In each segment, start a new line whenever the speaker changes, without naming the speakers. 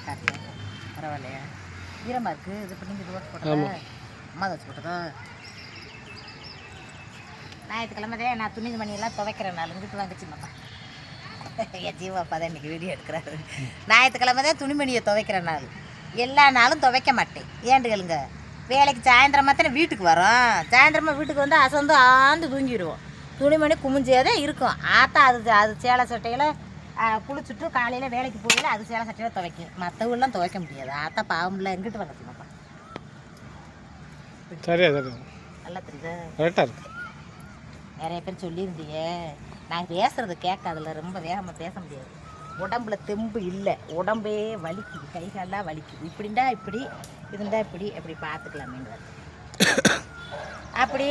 காட்டுறேன். பரவாயில்லையா? ஈரமாக இருக்குது. இது பண்ணி இது ஓட்டு போட்டதா? அம்மா வச்சு போட்டதா? ஞாயிற்றுக்கிழமை நான் துணி மணியெல்லாம் துவைக்கிறேன். நாள் இங்கிட்டு வாங்கிச்சுமாப்பா. என் ஜீவாப்பா தான் இன்றைக்கி வீடியோ எடுக்கிறாரு. ஞாயிற்றுக்கிழமை தான் துணிமணியை துவைக்கிற நாள். எல்லா நாளும் துவைக்க மாட்டேன். ஏண்டுகளுங்க, வேலைக்கு சாயந்தரமாக தானே வீட்டுக்கு வரோம். சாயந்தரமாக வீட்டுக்கு வந்து அசந்து ஆந்து தூங்கிடுவோம். துணிமணி குமிஞ்சே தான் இருக்கும். ஆத்தா அது சேலை சட்டையில் குளிச்சுட்டு காலையில் வேலைக்கு போகல அது சேலை சட்டையில் துவைக்கும். மற்றவெல்லாம் துவைக்க முடியாது. ஆத்தா பாவம்ல எங்கிட்டு வந்துச்சுமாப்பா.
சரியா சரி
நல்லா தெரியுதா?
கரெக்டாக இருக்கு.
நிறைய பேர் சொல்லியிருந்தீங்க. நான் பேசுகிறது கேட்காதுல, ரொம்ப வேகமாக பேச முடியாது. உடம்புல தெம்பு இல்லை, உடம்பே வலிக்குது, கை காலெலாம் வலிக்குது. இப்படிண்டா இப்படி இருந்தால் இப்படி அப்படி பார்த்துக்கலாமேங்கிறது. அப்படி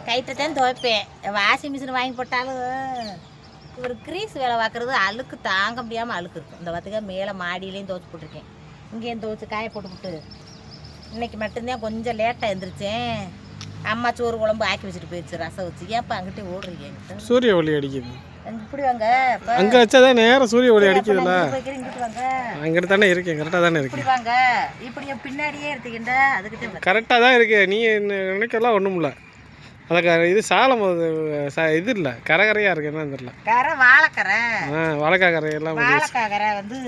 கைட்டத்தான் துவைப்பேன். வாஷிங் மிஷின் வாங்கி போட்டாலும் ஒரு க்ரீஸ் வேலை பார்க்குறது அழுக்கு தாங்க முடியாமல் அழுக்கு இருக்கும். இந்த பார்த்துக்க மேலே மாடியிலையும் துவைச்சி போட்டிருக்கேன், இங்கேயும் துவைச்சி காய போட்டுவிட்டு. இன்றைக்கி மட்டும்தான் கொஞ்சம் லேட்டாக எழுந்திரிச்சேன். அம்மா சோறு குழம்பு ஆக்கி வச்சுட்டு போயிடுச்சு, ரசம் வச்சு. ஏன்ப்பா அங்கிட்டே ஓடுறீங்க? என்கிட்ட
சூரிய ஒளி அடிக்குது.
இப்படி வாங்க,
அங்கே வச்சாதான் நேரம் சூரிய ஒளி அடிக்குதுல்ல.
இங்கிட்டு வாங்க.
அங்கிட்டு தானே இருக்கேன், கரெக்டாக தானே
இப்படி
இருக்கேன்.
வாங்க. இப்படி பின்னாடியே எடுத்துக்கிட்ட அதுக்கிட்ட
கரெக்டாக தான் இருக்கு. நீ நினைக்கலாம் ஒன்றும் இல்லை. அதை இது சாலம் இது இல்லை, கரையாக இருக்கு. என்னன்னு தெரியல.
கரை வாழைக்கரை.
வாழைக்காய் கரையெல்லாம்
வாழைக்காய் கரை வந்து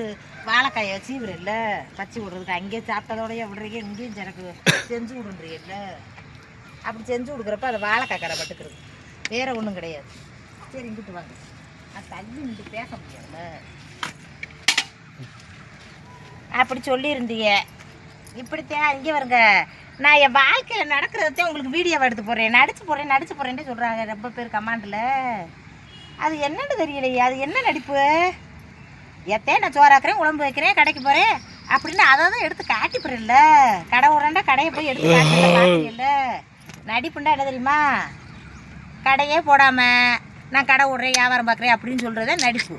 வாழைக்காயை வச்சு இவர் இல்லை பச்சி விடுறதுக்கு. அங்கேயே சாப்பிட்டதோடய விடுறீங்க, இங்கேயும் எனக்கு செஞ்சு விடுன்றீங்கல்ல. அப்படி செஞ்சு கொடுக்குறப்ப அதை வாழைக்காய் கரை பட்டுக்கிறது, வேற ஒன்றும் கிடையாது. சரி இங்கிட்டு வாங்க. அது தள்ளி நின்று பேச முடியாதுல்ல. அப்படி சொல்லியிருந்தீங்க. இப்படித்தான் இங்கே வருங்க. நான் என் வாழ்க்கையில் நடக்கிறதே உங்களுக்கு வீடியோவை எடுத்து போடுறேன். நடிச்சு போடுறேன்ட்டு சொல்கிறாங்க ரொம்ப பேர் கமாண்டில். அது என்னன்னு தெரியலையே, அது என்ன நடிப்பு? எத்தே நான் சோறாக்குறேன், குழம்பு வைக்கிறேன், கடைக்கு போகிறேன் அப்படின்னு அதை தான் எடுத்து காட்டி போடுறேன்ல. கடை உடண்டா கடையை போய் எடுத்து காட்டில. நடிப்புண்டா என்ன தெரியுமா? கடையே போடாமல் நான் கடை விட்றேன், வியாபாரம் பார்க்குறேன் அப்படின்னு சொல்கிறதே நடிப்பு.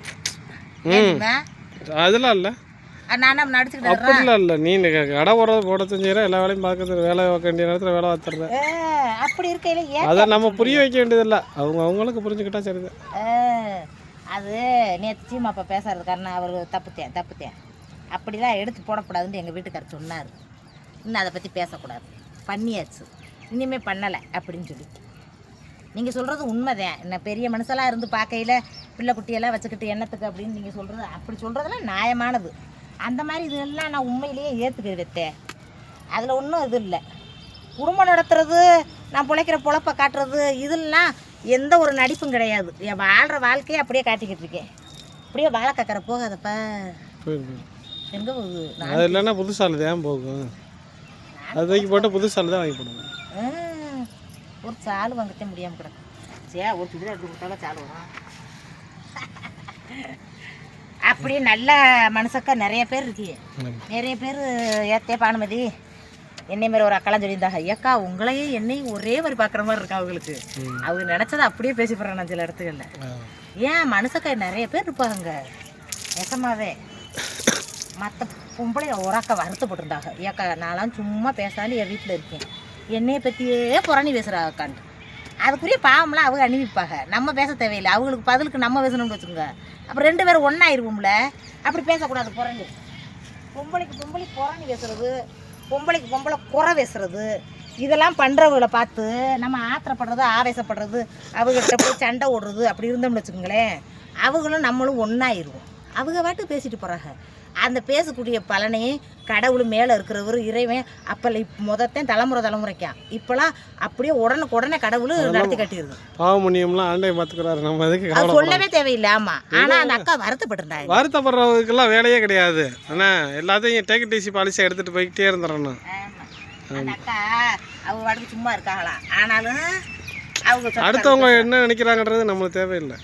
அதெல்லாம் இல்லை,
நானும் நடிச்சுக்கிட்டு
அப்படிலாம் இல்லை. நீ கடை போட செஞ்சுற, எல்லா வேலையும் பார்க்கறது, வேலை பார்க்க வேண்டிய நேரத்தில் வேலை பார்த்துறது.
அப்படி இருக்கையில ஏன்
அதை நம்ம புரிய வைக்க வேண்டியதில்லை, அவங்களுக்கு புரிஞ்சுக்கிட்டா சரிதான்.
அது நேற்று சீமாப்பா பேசுறது காரணம் அவர் தப்புத்தேன் அப்படிலாம் எடுத்து போடக்கூடாதுன்னு எங்கள் வீட்டுக்காரர் சொன்னார். இன்னும் அதை பற்றி பேசக்கூடாது, பண்ணியாச்சு, இனிமேல் பண்ணலை அப்படின்னு சொல்லி. நீங்கள் சொல்கிறது உண்மைதான். என்ன பெரிய மனுஷெல்லாம் இருந்து பார்க்கையில் பிள்ளை குட்டியெல்லாம் வச்சுக்கிட்டு எண்ணத்துக்கு அப்படின்னு நீங்கள் சொல்கிறது, அப்படி சொல்கிறதெல்லாம் நியாயமானது. அந்த மாதிரி இதெல்லாம் நான் உண்மையிலேயே ஏற்றுக்கிட்டேன். அதில் ஒன்றும் இது இல்லை. குடும்பம் நடத்துறது, நான் பிழைக்கிற பொழப்பை காட்டுறது, இதெல்லாம் எந்த ஒரு நடிப்பும் கிடையாது. என் வாழ்கிற வாழ்க்கையை அப்படியே காட்டிக்கிட்டு இருக்கேன். அப்படியே வாழை கக்கரை போகாதப்பா. எங்கே போகுது?
அது இல்லைன்னா புதுசால் தான் போகும். அது வாங்கி போட்டால் புதுசால் தான் வாங்கி போடுங்க.
ஒரு சால் வாங்கத்தே முடியாமல் கிடக்கு. சே, ஒரு சுடிதார் எடுத்து கொடுத்தாலும் சால் வரும். அப்படியே நல்ல மனசக்கா நிறைய பேர் இருக்கீங்க. நிறைய பேர் ஏத்தே பானுமதி என்னை மாரி ஒரு அக்காலாம் சொல்லியிருந்தாங்க. ஐயாக்கா உங்களையும் என்னையும் ஒரே மாதிரி பார்க்குற மாதிரி இருக்கா அவங்களுக்கு. அவங்க நினச்சதை அப்படியே பேசி போடுறேன் நான் சில இடத்துக்கல்ல. ஏன் மனசக்கா நிறைய பேர் இருப்பாங்க நெசமாவே. மற்ற பொம்பளை ஒரு அக்கா வருத்தப்பட்டிருந்தாங்க. ஏக்கா நான்லாம் சும்மா பேசாலும் என் வீட்டில் இருக்கேன், என்னையை பற்றியே புறணி பேசுகிறாங்க அக்கான்ட்டு. அதுக்குரிய பாவம்லாம் அவங்க அனுப்பிப்பாங்க. நம்ம பேச தேவையில்லை, அவங்களுக்கு பதிலுக்கு நம்ம பேசணும்னு வச்சுக்கோங்க. அப்புறம் 2 பேரும் ஒன்றாயிருவோம்ல. அப்படி பேசக்கூடாது. புறணி பொம்பளைக்கு புறணி பேசுறது, பொம்பளைக்கு பொம்பளை குறை பேசுறது, இதெல்லாம் பண்ணுறவங்களை பார்த்து நம்ம ஆத்திரப்படுறது, ஆவேசப்படுறது, அவங்ககிட்ட போய் சண்டை ஓடுறது அப்படி இருந்தோம்னு வச்சுக்கோங்களேன், அவங்களும் நம்மளும் ஒன்றாயிருவோம். அவங்க பாட்டு பேசிட்டு போகிறாங்க. அந்த பேசக்கூடிய பலனே கடவுள் மேலே இருக்கிறவர் இறைவன் அப்போ முதத்தான் தலைமுறைக்கான். இப்போலாம் அப்படியே உடனே கடவுள் நடத்தி கட்டிடுது.
பாவமுனியம்லாம் ஆண்டையை பார்த்துக்கிறாரு, நம்ம அதுக்கு
சொல்லவே தேவையில்லை. ஆமாம், ஆனால் அந்த அக்கா வருத்தப்பட்டிருந்தாங்க.
வருத்தப்படுறதுக்கெல்லாம் வேலையே கிடையாது. ஆனால் எல்லாத்தையும் டேக் டிசி பாலிசி எடுத்துகிட்டு போய்கிட்டே இருந்துடணும்.
அந்த அக்கா அவங்க வாட்டுக்கு சும்மா இருக்காங்களா, ஆனாலும் அவங்க
அடுத்தவங்க என்ன நினைக்கிறாங்கன்றது நம்மளுக்கு தேவையில்லை.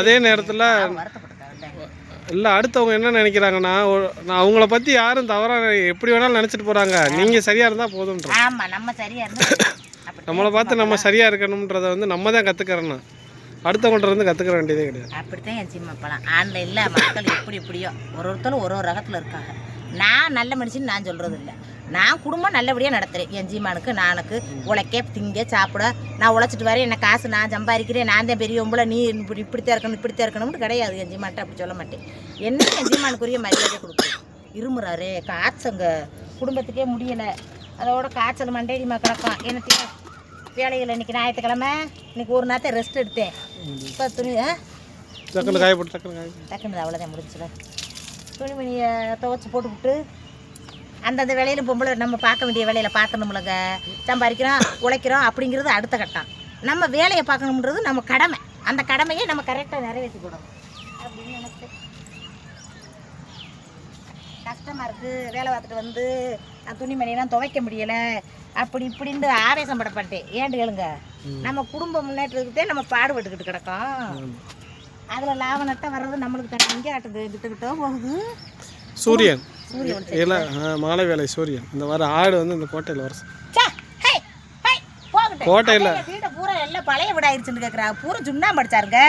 அதே நேரத்தில் இல்லை, அடுத்தவங்க என்ன நினைக்கிறாங்கன்னா, நான் அவங்கள பற்றி யாரும் தவறாக எப்படி வேணாலும் நினச்சிட்டு போகிறாங்க, நீங்கள் சரியாக இருந்தால் போதுன்ற.
ஆமாம், நம்ம சரியாக இருந்தால்
நம்மளை பார்த்து நம்ம சரியாக இருக்கணுன்றதை வந்து நம்ம தான் கற்றுக்கிறணும், அடுத்தவங்கள்ட்ட கற்றுக்கிற வேண்டியதே கிடையாது.
அப்படித்தான் என் சின்ன இப்போலாம் ஆன்லைனில் மக்கள் எப்படியோ ஒருத்தரும் ஒரு ரகத்தில் இருக்காங்க. நான் நல்ல மனுஷன் நான் சொல்கிறது இல்லை. நான் குடும்பம் நல்லபடியாக நடத்துகிறேன். என் ஜீமானுக்கு நானுக்கு உழைக்க திங்க சாப்பிட நான் உழைச்சிட்டு வரேன். என்ன காசு நான் சம்பாதிக்கிறேன், நான் தான் பெரியவங்கள நீ இப்படித்தான் இருக்கணும்னு கிடையாது. என் ஜீமான்ட்ட அப்படி சொல்ல மாட்டேன். என்ன என் ஜீமானுக்குரிய மரியாதை கொடுக்குறேன். இருமுறாரு, காய்ச்சங்க, குடும்பத்துக்கே முடியலை, அதோட காய்ச்சல் மண்டேடிமா கிடக்கும். எனக்கு வேலையில் இன்றைக்கி ஞாயிற்றுக்கிழமை, இன்றைக்கி ஒரு நேரத்தை ரெஸ்ட் எடுத்தேன். இப்போ துணி டக்குன்னு அவ்வளோதான் முடிஞ்சுல. துணிமணியை துவைச்சி போட்டுவிட்டு அந்தந்த வேலையில் பொம்பளை நம்ம பார்க்க வேண்டிய வேலையில் பார்க்கணும்லங்க. சம்பாதிக்கிறோம், உழைக்கிறோம் அப்படிங்கிறது அடுத்த கட்டம். நம்ம வேலையை பார்க்கணுன்றது நம்ம கடமை. அந்த கடமையை நம்ம கரெக்டாக நிறைவேற்றிக்கணும் அப்படின்னு நினைச்சேன். கஷ்டமாக இருக்குது, வேலை பார்த்துட்டு வந்து நான் துணிமணியெல்லாம் துவைக்க முடியலை அப்படி இப்படின்னு ஆவேசம் படப்பட்டேன். ஏன்னு கேளுங்க, நம்ம குடும்ப முன்னேற்றத்துக்கே நம்ம பாடுபட்டுக்கிட்டு கிடக்கோம். அதில் லாப நட்டம் வர்றது நம்மளுக்கு தண்ணி இங்கே ஆட்டுது, கிட்டக்கிட்ட போகுது.
சூரியன் மாலை வேலை சூரியன் இந்த வாரம் ஆடு வந்து இந்த கோட்டையில் வர கோட்டையில்
வீட்டை பூரா எல்லாம் பழைய வீடு ஆயிடுச்சுன்னு கேட்குறாங்க. பூரா சுண்ணாம்பு அடிச்சாருங்க.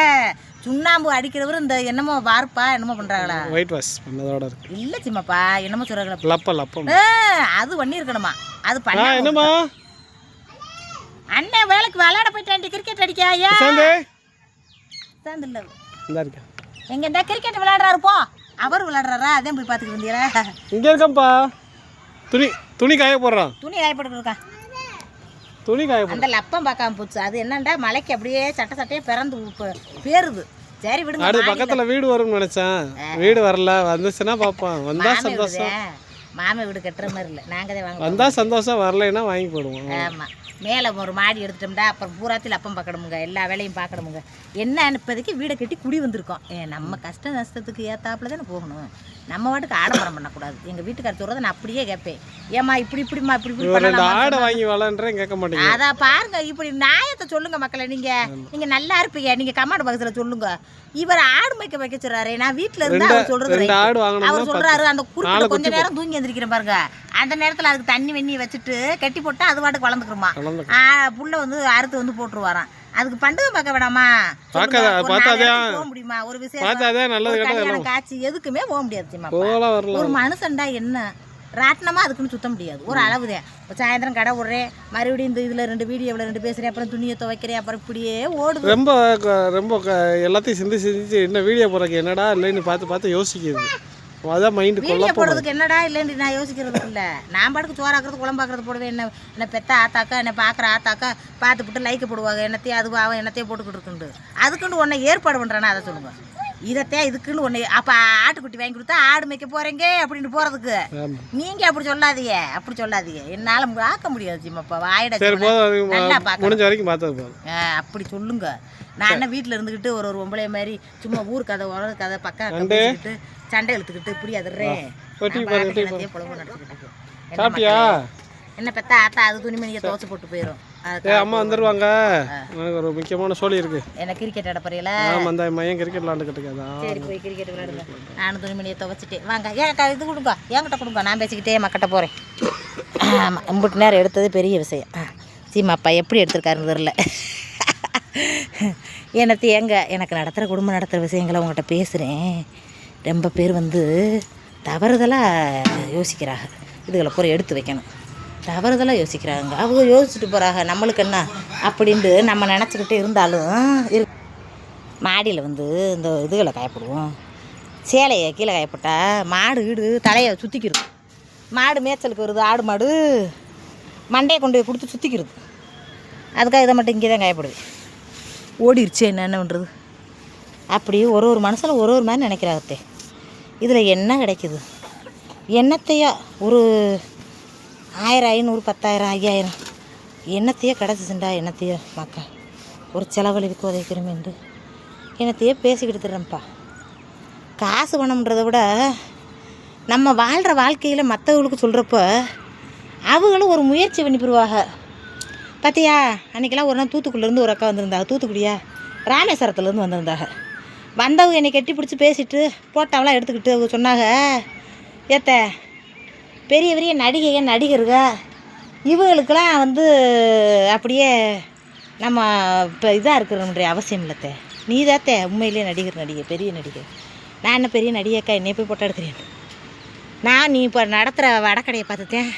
சுண்ணாம்பு அடிக்கிறவர் இந்த என்னமோ வார்ப்பா என்னமோ பண்ணுறாங்களா,
ஒயிட் வாஷ் பண்ணதோட இருக்கு.
இல்லை சிம்மப்பா, என்னமோ சொல்கிறாங்களா,
லப்பம்
அது பண்ணியிருக்கணுமா, அது பண்ண
என்னம்மா
அண்ணன் வேலைக்கு விளையாட போயிட்டேன். கிரிக்கெட் அடிக்கா சேர்ந்து இல்லை எங்க இந்த கிரிக்கெட் விளையாடுறாரு போ. அவர் விளையாடுறாரா, அதே போய் பார்த்துக்கிட்டு இருந்தீங்களா?
இங்கே இருக்கம்பா, துணி காய போடுறான்.
துணி காய போட்டுருக்கா,
துணி காய
அந்த லப்பம் பார்க்காம போச்சு. அது என்னண்டா மலைக்கு அப்படியே சட்டையே பிறந்து பேருது. சரி விடுங்க,
அது பக்கத்தில் வீடு வரும்னு நினச்சேன். வீடு வரல, வந்துச்சுன்னா பார்ப்போம். வந்தா சந்தோஷம்.
மாமை வீடு கட்டுற மாதிரி இல்லை, நாங்கள் தான் வாங்க.
வந்தா சந்தோஷம், வரலைன்னா வாங்கி போடுவோம்.
ஆமாம், மேலே ஒரு மாடி எடுத்துட்டோம்டா அப்புறம் பூராத்தில் அப்பம் பார்க்கணுமுங்க, எல்லா வேலையும் பார்க்கணுமுங்க. என்ன இப்போதைக்கு வீடை கட்டி குடி வந்திருக்கோம். நம்ம கஷ்ட நஷ்டத்துக்கு ஏற்றாப்புல தானே போகணும். நம்ம வாட்டுக்கு ஆடம்பரம் பண்ணக்கூடாது. எங்கள் வீட்டுக்கார சொல்கிறத நான் அப்படியே கேட்பேன். ஏம்மா இப்படிமா இப்படி
ஆடை வாங்கி வளன்றேன் கேட்க மாட்டேங்க.
அதான் பாருங்க, இப்படி நியாயத்தை சொல்லுங்க மக்களை. நீங்கள் நல்லா இருப்பீங்க, நீங்கள் கமாண்ட் பாக்ஸில் சொல்லுங்க. இவர் ஆடு மேய்க்க வைக்க சொல்றாரு. நான் வீட்டில் இருந்து அவர் சொல்றது, அவர் சொல்றாரு அந்த குறுக்கில் கொஞ்ச நேரம் தூங்கி எந்திரிக்கிறேன் பாருங்க, அந்த நேரத்தில் அதுக்கு தண்ணி வெண்ணி வச்சுட்டு கட்டி போட்டால் அது வாட்டுக்கு வளர்ந்துக்கிறோமா. புள்ள வந்து அறுத்து வந்து போட்டுருவாராம். அதுக்கு பண்டது பார்க்க வேணாமா, போக முடியுமா? ஒரு விஷயம் காட்சி எதுக்குமே போக முடியாது. ஒரு மனுஷன்டா என்ன ராட்டினமா அதுக்குன்னு சுத்த முடியாது. ஒரு அளவுதான். சாயந்தரம் கடை விடுறேன், மறுபடியும் இந்த இதில் 2 வீடியோவில் 2 பேசுகிறேன், அப்புறம் துணியை துவைக்கிறேன், அப்புறம் இப்படியே ஓடுது.
ரொம்ப எல்லாத்தையும் சிந்திச்சு என்ன வீடியோ போடுறதுக்கு என்னடா இல்லைன்னு பார்த்து யோசிக்கிறது. அதான் மைண்டு
வீடியோ போடுறதுக்கு என்னடா இல்லைன்னு நான் யோசிக்கிறதுக்கு இல்லை. நான் பாட்டுக்கு சோறாக்குறது குழம்பாக்குறது போடுவேன். என்ன பெத்த ஆத்தாக்கா, என்னை பார்க்குற ஆத்தாக்கா பார்த்துக்கிட்டு லைக்கு போடுவாங்க. என்னத்தையும் அதுவாக என்னத்தையும் போட்டுக்கிட்டு இருக்குண்டு. அதுக்குன்னு ஒன்றை ஏற்பாடு பண்ணுறேன்னா அதை சொல்லுங்கள். இதத்தையும் இதுக்குன்னு ஒன்று அப்போ ஆட்டுக்குட்டி வாங்கி கொடுத்தா ஆடு மேய்க்க போகிறீங்க அப்படின்னு போகிறதுக்கு நீங்கள் அப்படி சொல்லாதீங்க. என்னால் ஆக்க முடியாது சிம்மப்பா, வாயிட நல்லா பார்க்க முடிஞ்ச வரைக்கும் பார்த்தது அப்படி சொல்லுங்க. நான் என்ன வீட்டில் இருந்துக்கிட்டு ஒரு பொம்பளை மாதிரி சும்மா ஊர் கதை உலக கதை பக்கம் பேசிக்கிட்டு சண்டை இழுத்துக்கிட்டு இப்படி அதுறேன் பொழப்பு நடத்திக்கிட்டு என்ன பெத்தா ஆத்தா அது துணிமணியை துவச்சு போட்டு போயிடும்.
அம்மா வந்துருவாங்க, எனக்கு ஒரு முக்கியமான சோழி இருக்கு.
என்ன கிரிக்கெட் ஆட போறீங்களா?
ஆமா, அந்த மையம் கிரிக்கெட் விளையாண்டுக்கிட்டு.
சரி, போய் கிரிக்கெட் விளையாடுங்க. நானும் துணிமணியை துவச்சிட்டேன். வாங்க, ஏன் இது கொடுங்க, என்கிட்ட கொடுங்க, நான் பேசிக்கிட்டே மக்கட்ட போகிறேன். ஆமாம், இம்புட்டு நேரம் எடுத்தது பெரிய விஷயம். சீமாப்பா எப்படி எடுத்திருக்காருன்னு தெரில. எனக்கு நடத்துகிற குடும்பம் நடத்துகிற விஷயங்களை உங்கள்கிட்ட பேசுகிறேன். ரொம்ப பேர் வந்து தவறுதலாக யோசிக்கிறாங்க. இதுகளை பூரா எடுத்து வைக்கணும். தவறுதலாக யோசிக்கிறாங்க. அவங்க யோசிச்சுட்டு போகிறாங்க நம்மளுக்கு என்ன அப்படின்ட்டு நம்ம நினச்சிக்கிட்டே இருந்தாலும் மாடியில் வந்து இந்த இதுகளை காயப்படுவோம். சேலையை கீழே காயப்பட்டால் மாடு வீடு தலையை சுற்றிக்கிறது. மாடு மேய்ச்சலுக்கு வருது, ஆடு மாடு மண்டையை கொண்டு போய் கொடுத்து சுற்றிக்கிறது. அதுக்காக இதை மட்டும் இங்கே தான் காயப்படுது. ஓடிடுச்சு, என்ன பண்ணுறது? அப்படி ஒரு மனுஷனை ஒரு மாதிரி நினைக்கிறாங்கத்தே. இதில் என்ன கிடைக்குது? என்னத்தையா ஒரு 1000, 500, 10,000, 5000 என்னத்தையோ கிடச்சிச்சுண்டா. என்னத்தையோ மக்கள் ஒரு செலவழிவுக்கு உதவிக்கிறோமேண்டு என்னத்தையோ பேசிக்கிட்டு தர்றேன்ப்பா. காசு பணம்ன்றதை விட நம்ம வாழ்கிற வாழ்க்கையில் மற்றவங்களுக்கு சொல்கிறப்ப அவங்களும் ஒரு முயற்சி பண்ணி போடுவாங்க. பார்த்தியா, அன்றைக்கெல்லாம் ஒரு நாள் தூத்துக்குடியிலேருந்து ஒரு அக்கா வந்திருந்தாங்க. தூத்துக்குடியா ராமேஸ்வரத்துலேருந்து வந்திருந்தாங்க. வந்தவங்க என்னை கட்டி பிடிச்சி பேசிட்டு போட்டாவெல்லாம் எடுத்துக்கிட்டு அவங்க சொன்னாங்க, ஏத்த பெரிய பெரிய நடிகருங்க இவங்களுக்கெல்லாம் வந்து அப்படியே நம்ம இப்போ இதாக இருக்கிறோம்ன்ற அவசியம் இல்லைத்த. நீ தாத்தே உண்மையிலே நடிகை பெரிய நடிகை. நான் என்ன பெரிய நடிகைக்கா, என்னை போய் போட்டோ எடுக்கிறேன். நீ இப்போ நடத்துகிற வடக்கடையை பார்த்துட்டேன்.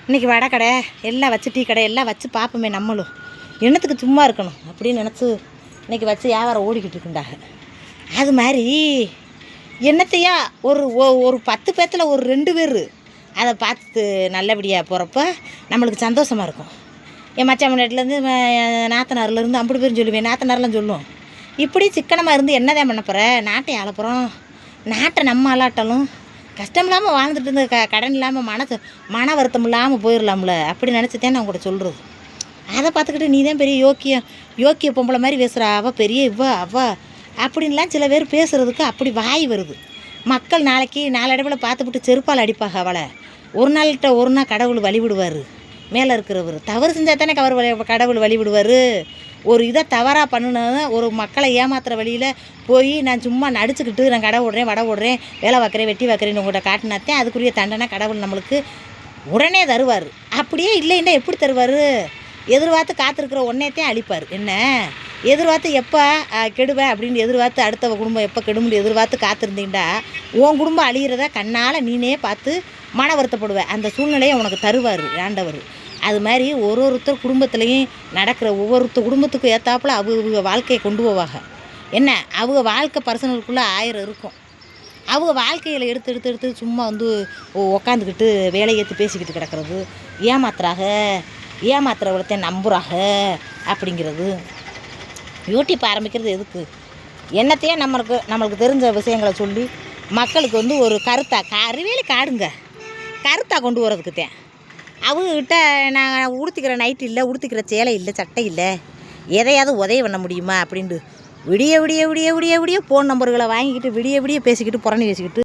இன்றைக்கி வடக்கடை எல்லாம் வச்சு டீ கடை எல்லாம் வச்சு பார்ப்போமே, நம்மளும் என்னத்துக்கு சும்மா இருக்கணும் அப்படின்னு நினச்சி இன்றைக்கி வச்சு வியாபாரம் ஓடிக்கிட்டு இருக்குண்டாங்க. அது மாதிரி என்னத்தையா ஒரு 10 பேர்த்தில் ஒரு 2 பேர் அதை பார்த்து நல்லபடியாக போகிறப்ப நம்மளுக்கு சந்தோஷமாக இருக்கும். என் மச்சான் முன்னாடிலேருந்து நாத்தனார்லேருந்து அப்படி பேரும் சொல்லுவேன், நாத்தனார்லாம் சொல்லுவோம். இப்படி சிக்கனமாக இருந்து என்னதான் பண்ண போகிற, நாட்டை ஆள போகிறோம், நாட்டை நம்ம ஆளாட்டாலும் கஷ்டம் இல்லாமல் வாழ்ந்துட்டு இருந்து கடன் இல்லாமல் மன வருத்தம் இல்லாமல் போயிடலாம்ல, அப்படி நினச்சித்தேன் நான் கூட சொல்கிறது. அதை பார்த்துக்கிட்டு நீ தான் பெரிய யோக்கிய பொம்பளை மாதிரி பேசுகிறா, அவள் பெரிய அவ அப்படின்லாம் சில பேர் பேசுகிறதுக்கு அப்படி வாய் வருது. மக்கள் நாளைக்கு நாளடைவில் பார்த்துவிட்டு செருப்பால் அடிப்பாக அவளை. ஒரு நாள் கடவுள் வழிவிடுவார். மேலே இருக்கிறவர் தவறு செஞ்சால் தானே கடவுள் வழிவிடுவார். ஒரு இதை தவறாக பண்ணுனது ஒரு மக்களை ஏமாத்துகிற வழியில் போய் நான் சும்மா நடிச்சுக்கிட்டு நான் கடை விட்றேன் வடை விட்றேன் வேலை வைக்கிறேன் வெட்டி வைக்கிறேன்னு உங்கள்கிட்ட காட்டினாத்தேன் அதுக்குரிய தண்டனை கடவுள் நம்மளுக்கு உடனே தருவார். அப்படியே இல்லைன்னா எப்படி தருவார்? எதிர்பார்த்து காத்திருக்கிற ஒன்றையத்தையும் அழிப்பார். என்ன எதிர்பார்த்து எப்போ கெடுவேன் அப்படின்னு எதிர்பார்த்து அடுத்த குடும்பம் எப்போ கெடுமுன்னு எதிர்பார்த்து காத்திருந்தீங்கன்னா உன் குடும்பம் அழிகிறத கண்ணால் நீனே பார்த்து மன வருத்தப்படுவேன். அந்த சூழ்நிலையை உனக்கு தருவார் ஆண்டவர். அது மாதிரி ஒருத்தர் குடும்பத்துலேயும் நடக்கிற ஒவ்வொருத்தர் குடும்பத்துக்கும் ஏற்றாப்புல அவங்க வாழ்க்கையை கொண்டு போவாங்க. என்ன அவங்க வாழ்க்கை பர்சனலுக்குள்ளே 1000 இருக்கும். அவங்க வாழ்க்கையில் எடுத்து சும்மா வந்து உக்காந்துக்கிட்டு வேலையை ஏற்றி பேசிக்கிட்டு கிடக்கிறது, ஏமாத்துறவளத்தை நம்புறாக அப்படிங்கிறது. யூடியூப் ஆரம்பிக்கிறது எதுக்கு? என்னத்தையே நம்மளுக்கு தெரிஞ்ச விஷயங்களை சொல்லி மக்களுக்கு வந்து ஒரு அறிவியலை கருத்தாக கொண்டு வரதுக்கு தான். அவங்கக்கிட்ட நான் உடுத்திக்கிற நைட்டு இல்லை, உடுத்திக்கிற சேலை இல்லை, சட்டை இல்லை, எதையாவது உதவி பண்ண முடியுமா அப்படின்ட்டு விடிய ஃபோன் நம்பர்களை வாங்கிக்கிட்டு விடிய பேசிக்கிட்டு புறணி பேசிக்கிட்டு